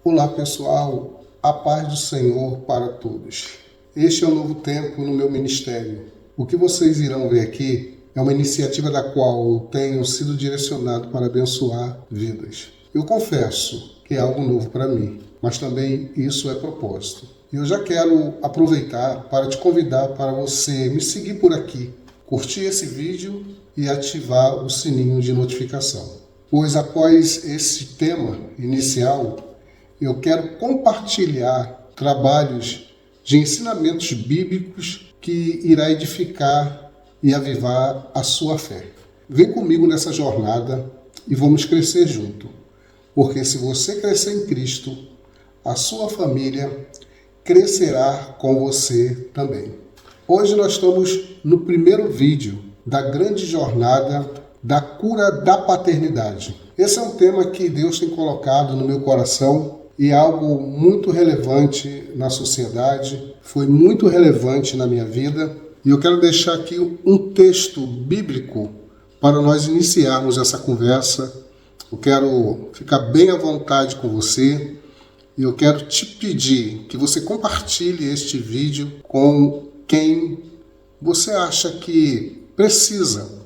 Olá pessoal, a paz do Senhor para todos. Este é um novo tempo no meu ministério. O que vocês irão ver aqui é uma iniciativa da qual eu tenho sido direcionado para abençoar vidas. Eu confesso que é algo novo para mim, mas também isso é propósito. E eu já quero aproveitar para te convidar para você me seguir por aqui, curtir esse vídeo e ativar o sininho de notificação. Pois após esse tema inicial, eu quero compartilhar trabalhos de ensinamentos bíblicos que irá edificar e avivar a sua fé. Vem comigo nessa jornada e vamos crescer junto, porque se você crescer em Cristo, a sua família crescerá com você também. Hoje nós estamos no primeiro vídeo da grande jornada da cura da paternidade. Esse é um tema que Deus tem colocado no meu coração e é algo muito relevante na sociedade, foi muito relevante na minha vida. E eu quero deixar aqui um texto bíblico para nós iniciarmos essa conversa. Eu quero ficar bem à vontade com você e eu quero te pedir que você compartilhe este vídeo com quem você acha que precisa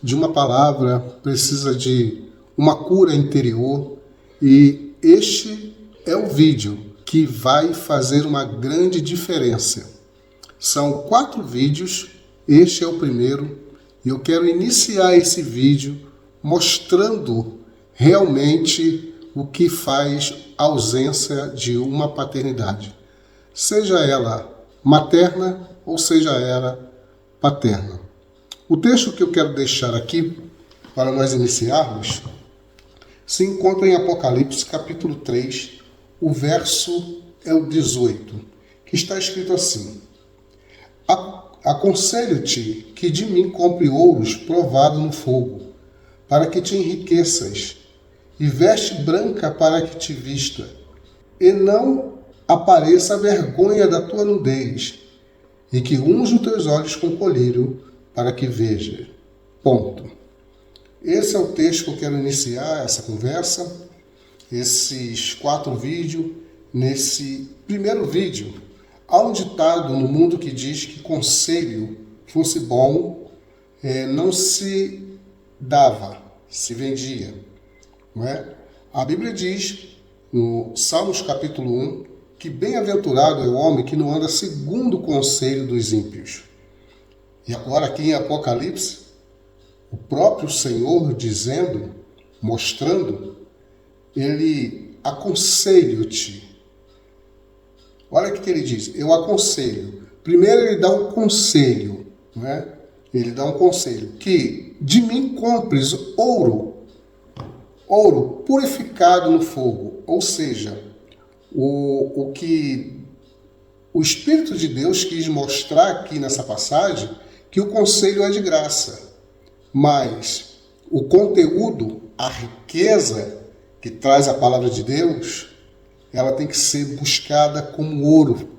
de uma palavra, precisa de uma cura interior. E este é o vídeo que vai fazer uma grande diferença. São 4 vídeos, este é o primeiro, e eu quero iniciar esse vídeo mostrando realmente o que faz a ausência de uma paternidade, seja ela materna ou seja ela paterna. O texto que eu quero deixar aqui para nós iniciarmos se encontra em Apocalipse capítulo 3, o verso é o 18, que está escrito assim: Aconselho-te que de mim compre ouros provado no fogo, para que te enriqueças, e veste branca para que te vista, e não apareça a vergonha da tua nudez, e que unja os teus olhos com colírio, para que veja. Ponto. Esse é o texto que eu quero iniciar essa conversa, esses 4 vídeos. Nesse primeiro vídeo, há um ditado no mundo que diz que conselho fosse bom, não se dava, se vendia. Não é? A Bíblia diz, no Salmos capítulo 1, que bem-aventurado é o homem que não anda segundo o conselho dos ímpios. E agora aqui em Apocalipse, o próprio Senhor dizendo, mostrando, ele aconselho-te. Olha o que ele diz, eu aconselho. Primeiro ele dá um conselho, não é? Ele dá um conselho, que de mim compres ouro purificado no fogo, ou seja, o que o Espírito de Deus quis mostrar aqui nessa passagem, que o conselho é de graça, mas o conteúdo, a riqueza que traz a palavra de Deus, ela tem que ser buscada como ouro,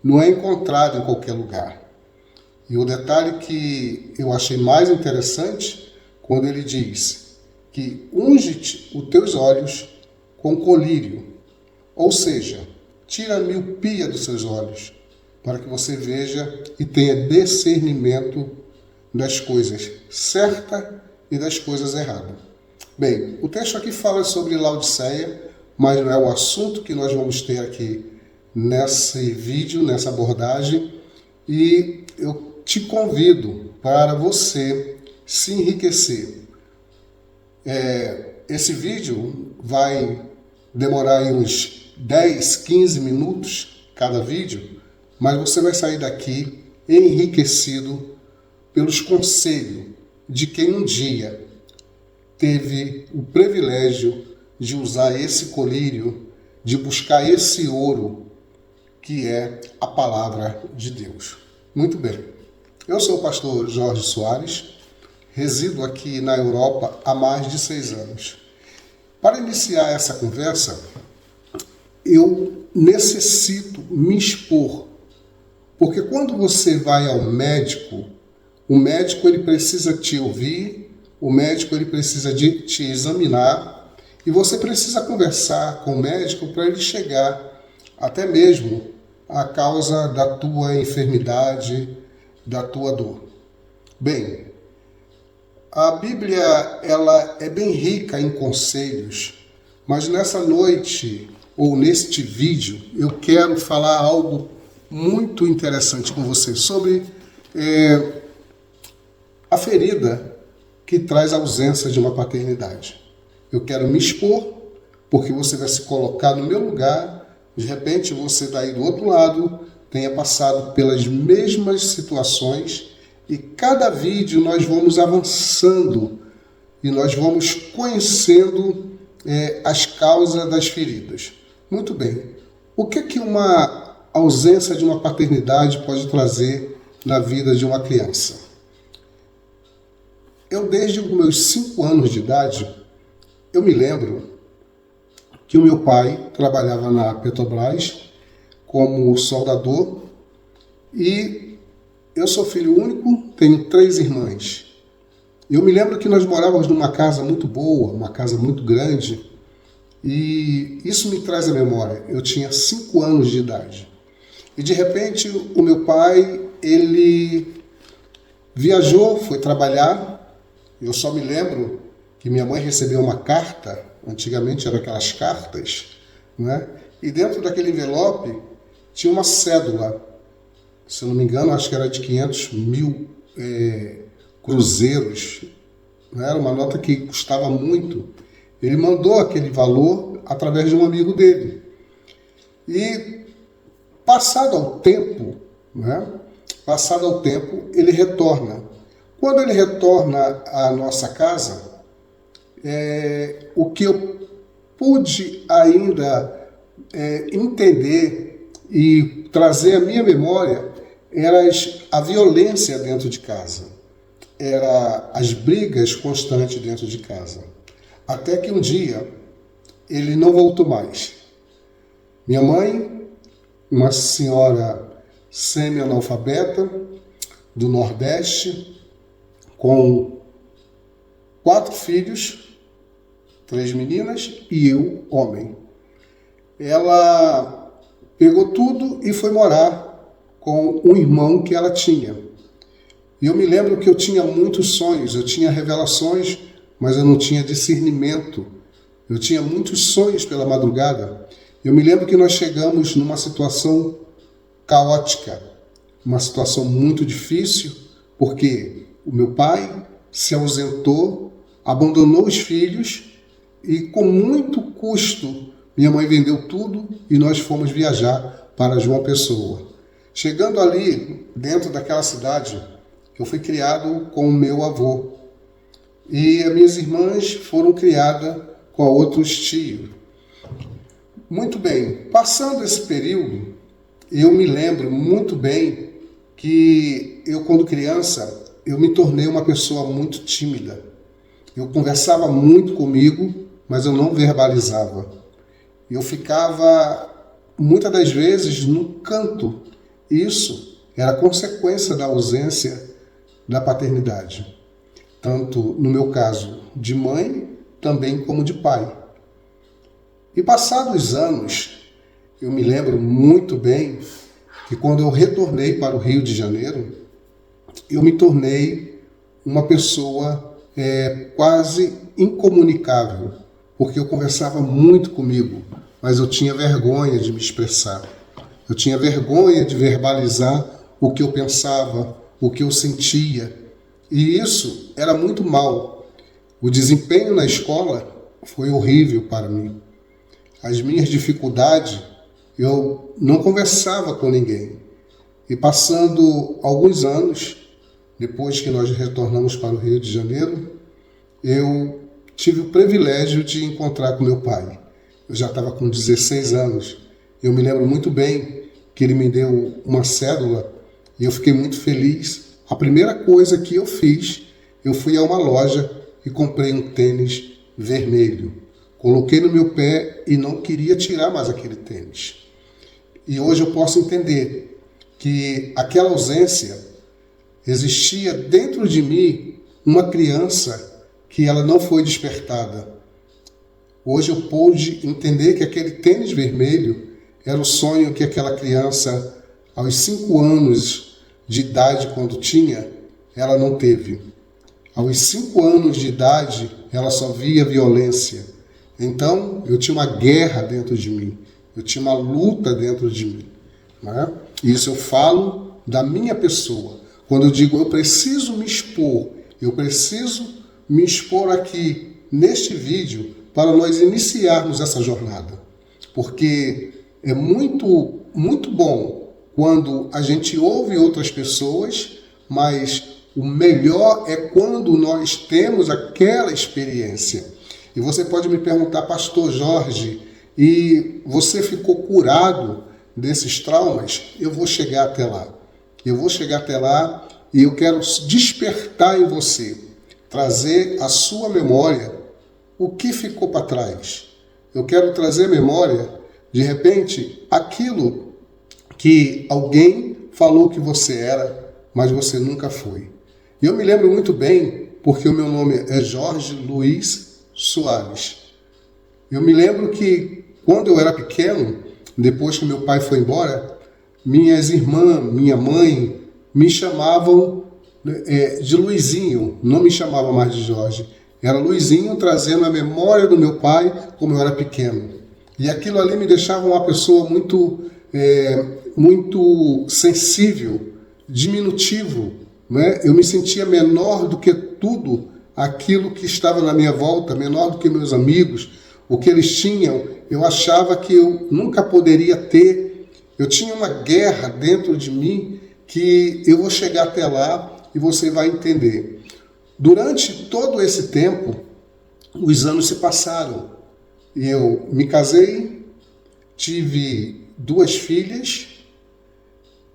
não é encontrada em qualquer lugar. E o detalhe que eu achei mais interessante, quando ele diz que unge-te os teus olhos com colírio, ou seja, tira a miopia dos seus olhos, para que você veja e tenha discernimento das coisas certas e das coisas erradas. Bem, o texto aqui fala sobre Laodiceia, mas não é o assunto que nós vamos ter aqui nesse vídeo, nessa abordagem, e eu te convido para você se enriquecer. Esse vídeo vai demorar aí uns 10, 15 minutos cada vídeo, mas você vai sair daqui enriquecido pelos conselhos de quem um dia teve o privilégio de usar esse colírio, de buscar esse ouro, que é a palavra de Deus. Muito bem. Eu sou o pastor Jorge Soares, resido aqui na Europa há mais de 6 anos. Para iniciar essa conversa, eu necessito me expor, porque quando você vai ao médico, o médico ele precisa te ouvir, o médico ele precisa de te examinar E você precisa conversar com o médico para ele chegar até mesmo à causa da tua enfermidade, da tua dor. Bem, a Bíblia ela é bem rica em conselhos, mas nessa noite ou neste vídeo eu quero falar algo muito interessante com você sobre a ferida que traz a ausência de uma paternidade. Eu quero me expor, porque você vai se colocar no meu lugar, de repente você daí do outro lado tenha passado pelas mesmas situações e cada vídeo nós vamos avançando e nós vamos conhecendo as causas das feridas. Muito bem, o que uma ausência de uma paternidade pode trazer na vida de uma criança? Eu, desde os meus 5 anos de idade, eu me lembro que o meu pai trabalhava na Petrobras como soldador e eu sou filho único, tenho 3 irmãs. Eu me lembro que nós morávamos numa casa muito boa, uma casa muito grande, e isso me traz a memória. Eu tinha 5 anos de idade. E de repente o meu pai, ele viajou, foi trabalhar. Eu só me lembro que minha mãe recebeu uma carta, antigamente eram aquelas cartas, né? E dentro daquele envelope tinha uma cédula, se eu não me engano, acho que era de 500 mil cruzeiros, né? Era uma nota que custava muito. Ele mandou aquele valor através de um amigo dele. E passado ao tempo, né? Passado ao tempo, ele retorna. Quando ele retorna à nossa casa, o que eu pude ainda entender e trazer à minha memória era a violência dentro de casa, era as brigas constantes dentro de casa. Até que um dia ele não voltou mais. Minha mãe, uma senhora semi-analfabeta do Nordeste, com 4 filhos, 3 meninas e eu, homem. Ela pegou tudo e foi morar com um irmão que ela tinha. E eu me lembro que eu tinha muitos sonhos, eu tinha revelações, mas eu não tinha discernimento. Eu tinha muitos sonhos pela madrugada. Eu me lembro que nós chegamos numa situação caótica, uma situação muito difícil, porque o meu pai se ausentou, abandonou os filhos e com muito custo minha mãe vendeu tudo e nós fomos viajar para João Pessoa. Chegando ali, dentro daquela cidade, eu fui criado com o meu avô. E as minhas irmãs foram criadas com outros tios. Muito bem, passando esse período, eu me lembro muito bem que eu, quando criança, eu me tornei uma pessoa muito tímida. Eu conversava muito comigo, mas eu não verbalizava. Eu ficava, muitas das vezes, no canto. Isso era consequência da ausência da paternidade. Tanto, no meu caso, de mãe, também como de pai. E passados os anos, eu me lembro muito bem que quando eu retornei para o Rio de Janeiro, eu me tornei uma pessoa quase incomunicável, porque eu conversava muito comigo, mas eu tinha vergonha de me expressar. Eu tinha vergonha de verbalizar o que eu pensava, o que eu sentia. E isso era muito mal. O desempenho na escola foi horrível para mim. As minhas dificuldades, eu não conversava com ninguém. E passando alguns anos, depois que nós retornamos para o Rio de Janeiro, eu tive o privilégio de encontrar com meu pai. Eu já estava com 16 anos. Eu me lembro muito bem que ele me deu uma cédula e eu fiquei muito feliz. A primeira coisa que eu fiz, eu fui a uma loja e comprei um tênis vermelho. Coloquei no meu pé e não queria tirar mais aquele tênis. E hoje eu posso entender que aquela ausência existia dentro de mim uma criança que ela não foi despertada. Hoje eu pude entender que aquele tênis vermelho era o sonho que aquela criança, aos 5 anos de idade, quando tinha, ela não teve. Aos 5 anos de idade, ela só via violência. Então, eu tinha uma guerra dentro de mim. Eu tinha uma luta dentro de mim. Né? Isso eu falo da minha pessoa. Quando eu digo, eu preciso me expor, eu preciso me expor aqui, neste vídeo, para nós iniciarmos essa jornada. Porque é muito, muito bom quando a gente ouve outras pessoas, mas o melhor é quando nós temos aquela experiência. E você pode me perguntar, pastor Jorge, e você ficou curado desses traumas? Eu vou chegar até lá. Eu vou chegar até lá e eu quero despertar em você, trazer à sua memória o que ficou para trás. Eu quero trazer memória, de repente, aquilo que alguém falou que você era, mas você nunca foi. E eu me lembro muito bem, porque o meu nome é Jorge Luiz Soares. Eu me lembro que quando eu era pequeno, depois que meu pai foi embora, minhas irmãs, minha mãe, me chamavam de Luizinho, não me chamava mais de Jorge. Era Luizinho, trazendo a memória do meu pai como eu era pequeno. E aquilo ali me deixava uma pessoa muito, muito sensível, diminutivo. Né? Eu me sentia menor do que tudo aquilo que estava na minha volta, menor do que meus amigos, o que eles tinham. Eu achava que eu nunca poderia ter. Eu tinha uma guerra dentro de mim que eu vou chegar até lá e você vai entender. Durante todo esse tempo, os anos se passaram. Eu me casei, tive 2 filhas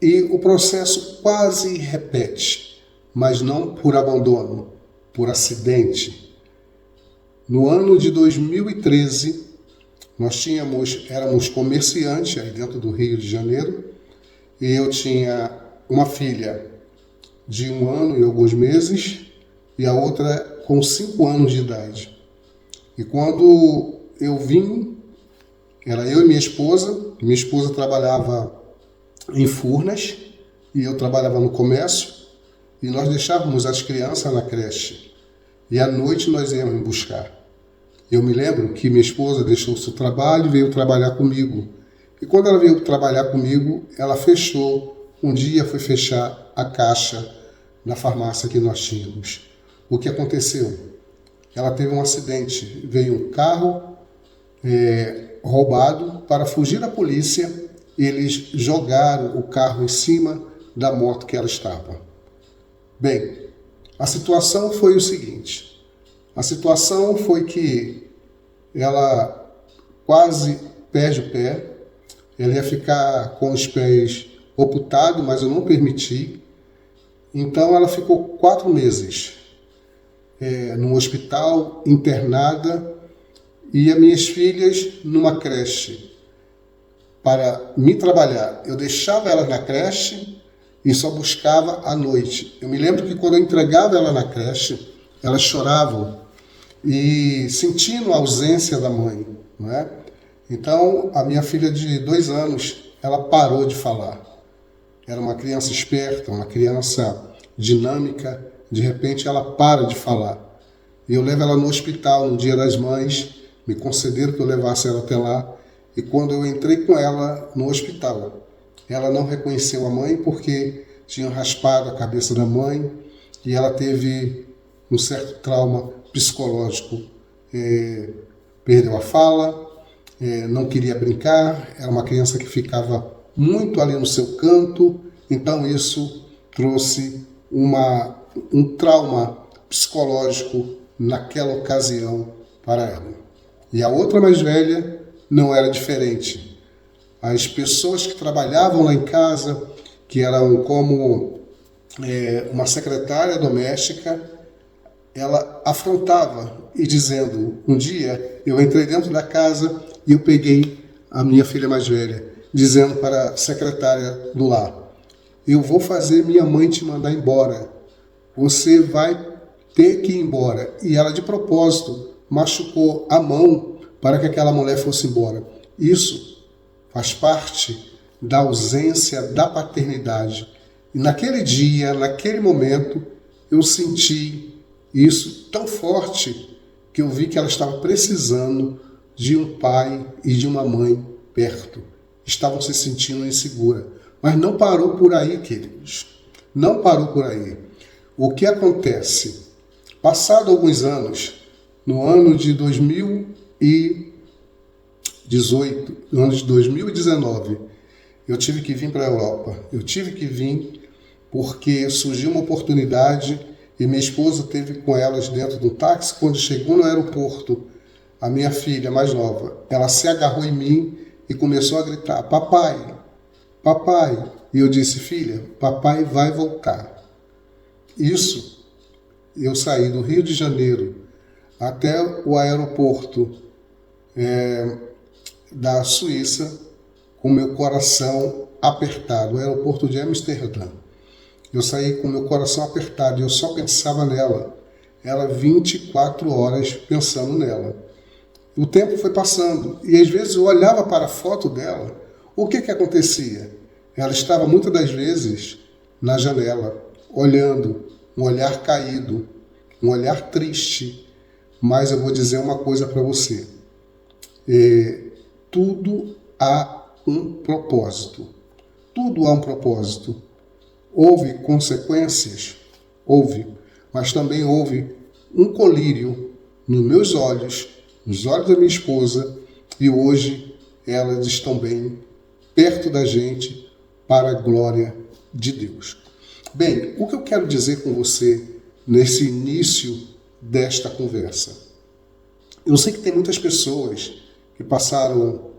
e o processo quase repete, mas não por abandono, por acidente. No ano de 2013, nós éramos comerciantes aí dentro do Rio de Janeiro e eu tinha uma filha de 1 ano e alguns meses e a outra com 5 anos de idade. E quando eu vim, era eu e minha esposa trabalhava em Furnas e eu trabalhava no comércio e nós deixávamos as crianças na creche e à noite nós íamos buscar. Eu me lembro que minha esposa deixou o seu trabalho e veio trabalhar comigo. E quando ela veio trabalhar comigo, ela fechou. Um dia foi fechar a caixa da farmácia que nós tínhamos. O que aconteceu? Ela teve um acidente. Veio um carro roubado para fugir da polícia. Eles jogaram o carro em cima da moto que ela estava. Bem, a situação foi o seguinte. A situação foi que ela quase perde o pé, ela ia ficar com os pés amputados, mas eu não permiti. Então ela ficou 4 meses no hospital, internada, e as minhas filhas numa creche. Para me trabalhar, eu deixava ela na creche e só buscava à noite. Eu me lembro que quando eu entregava ela na creche, elas choravam e sentindo a ausência da mãe, não é? Então, a minha filha de 2 anos, ela parou de falar. Era uma criança esperta, uma criança dinâmica, de repente ela para de falar. E eu levo ela no hospital no Dia das Mães, me concederam que eu levasse ela até lá, e quando eu entrei com ela no hospital, ela não reconheceu a mãe porque tinham raspado a cabeça da mãe e ela teve um certo trauma psicológico. Perdeu a fala, não queria brincar, era uma criança que ficava muito ali no seu canto, então isso trouxe um trauma psicológico naquela ocasião para ela. E a outra mais velha não era diferente. As pessoas que trabalhavam lá em casa, que eram como uma secretária doméstica, ela afrontava e dizendo, um dia eu entrei dentro da casa e eu peguei a minha filha mais velha, dizendo para a secretária do lar, eu vou fazer minha mãe te mandar embora, você vai ter que ir embora. E ela de propósito machucou a mão para que aquela mulher fosse embora. Isso faz parte da ausência da paternidade. E naquele dia, naquele momento, eu senti isso tão forte que eu vi que ela estava precisando de um pai e de uma mãe perto. Estavam se sentindo insegura. Mas não parou por aí, queridos. Não parou por aí. O que acontece? Passado alguns anos, no ano de 2018, no ano de 2019, eu tive que vir para a Europa. Eu tive que vir porque surgiu uma oportunidade e minha esposa teve com elas dentro do táxi. Quando chegou no aeroporto, a minha filha mais nova, ela se agarrou em mim e começou a gritar: papai, papai. E eu disse: filha, papai vai voltar. Isso, eu saí do Rio de Janeiro até o aeroporto da Suíça com meu coração apertado, o aeroporto de Amsterdã. Eu saí com meu coração apertado e eu só pensava nela. Ela 24 horas pensando nela. O tempo foi passando e às vezes eu olhava para a foto dela. O que acontecia? Ela estava muitas das vezes na janela, olhando, um olhar caído, um olhar triste. Mas eu vou dizer uma coisa para você. Tudo há um propósito. Tudo há um propósito. Houve consequências? Houve. Mas também houve um colírio nos meus olhos, nos olhos da minha esposa, e hoje elas estão bem perto da gente para a glória de Deus. Bem, o que eu quero dizer com você nesse início desta conversa? Eu sei que tem muitas pessoas que passaram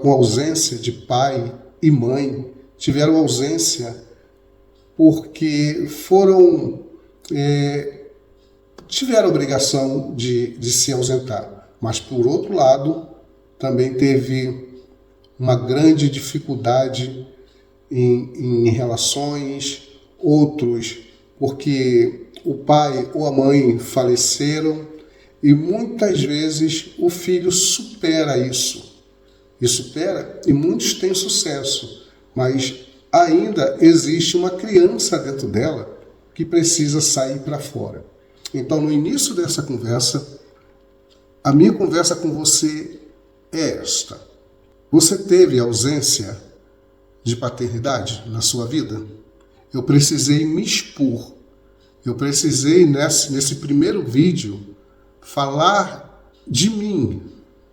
com ausência de pai e mãe, tiveram ausência porque tiveram a obrigação de se ausentar. Mas, por outro lado, também teve uma grande dificuldade em relações, outros porque o pai ou a mãe faleceram, e muitas vezes o filho supera isso. E supera, e muitos têm sucesso, mas ainda existe uma criança dentro dela que precisa sair para fora. Então, no início dessa conversa, a minha conversa com você é esta. Você teve ausência de paternidade na sua vida? Eu precisei me expor. Eu precisei, nesse primeiro vídeo, falar de mim,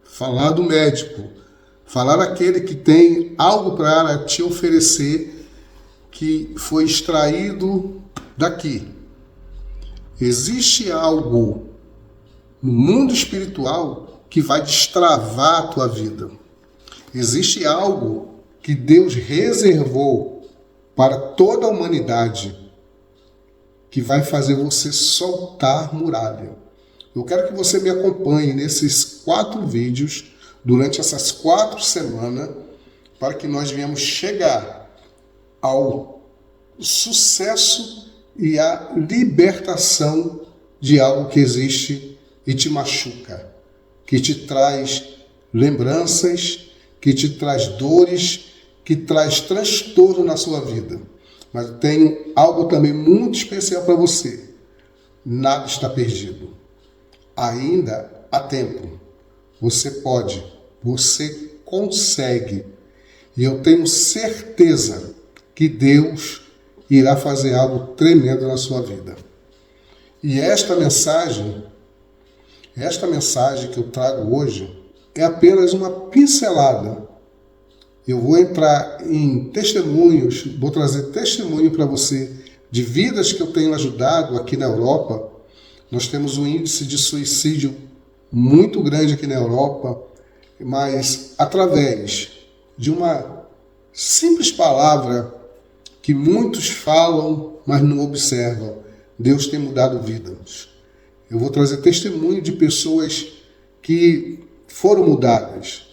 falar do médico, falar daquele que tem algo para te oferecer que foi extraído daqui. Existe algo no mundo espiritual que vai destravar a tua vida. Existe algo que Deus reservou para toda a humanidade que vai fazer você soltar muralha. Eu quero que você me acompanhe nesses 4 vídeos durante essas 4 semanas para que nós venhamos chegar ao sucesso e à libertação de algo que existe e te machuca, que te traz lembranças, que te traz dores, que traz transtorno na sua vida. Mas eu tenho algo também muito especial para você. Nada está perdido. Ainda há tempo. Você pode, você consegue. E eu tenho certeza que Deus irá fazer algo tremendo na sua vida. E esta mensagem que eu trago hoje é apenas uma pincelada. Eu vou entrar em testemunhos, vou trazer testemunho para você de vidas que eu tenho ajudado aqui na Europa. Nós temos um índice de suicídio muito grande aqui na Europa, mas através de uma simples palavra que muitos falam, mas não observam, Deus tem mudado vidas. Eu vou trazer testemunho de pessoas que foram mudadas.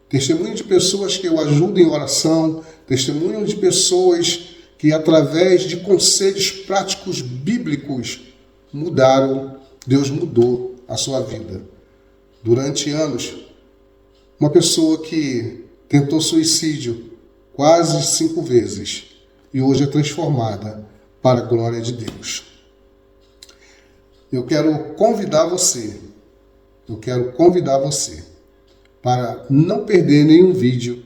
Testemunho de pessoas que eu ajudo em oração, testemunho de pessoas que, através de conselhos práticos bíblicos, mudaram, Deus mudou a sua vida. durante anos, uma pessoa que tentou suicídio quase 5 vezes e hoje é transformada para a glória de Deus. Eu quero convidar você para não perder nenhum vídeo,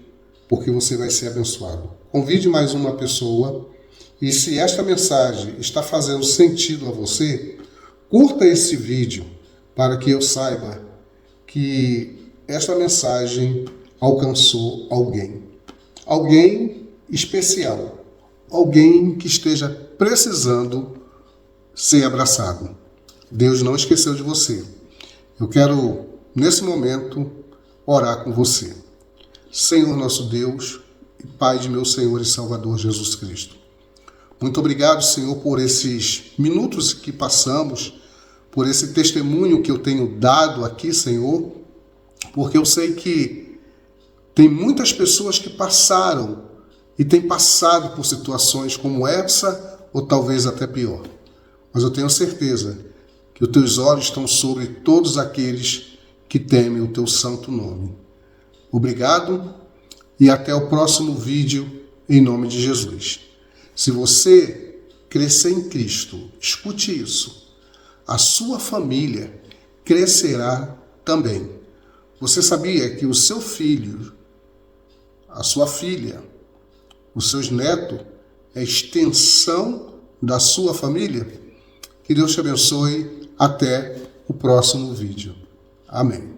porque você vai ser abençoado. Convide mais uma pessoa e se esta mensagem está fazendo sentido a você, curta esse vídeo para que eu saiba que esta mensagem alcançou alguém especial, alguém que esteja precisando ser abraçado. Deus não esqueceu de você. Eu quero, nesse momento, orar com você. Senhor nosso Deus e Pai de meu Senhor e Salvador Jesus Cristo. Muito obrigado, Senhor, por esses minutos que passamos, por esse testemunho que eu tenho dado aqui, Senhor, porque eu sei que tem muitas pessoas que passaram e têm passado por situações como essa, ou talvez até pior. Mas eu tenho certeza que os teus olhos estão sobre todos aqueles que temem o teu santo nome. Obrigado e até o próximo vídeo, em nome de Jesus. Se você crescer em Cristo, escute isso, a sua família crescerá também. Você sabia que o seu filho, a sua filha, os seus netos é extensão da sua família? Que Deus te abençoe. Até o próximo vídeo. Amém.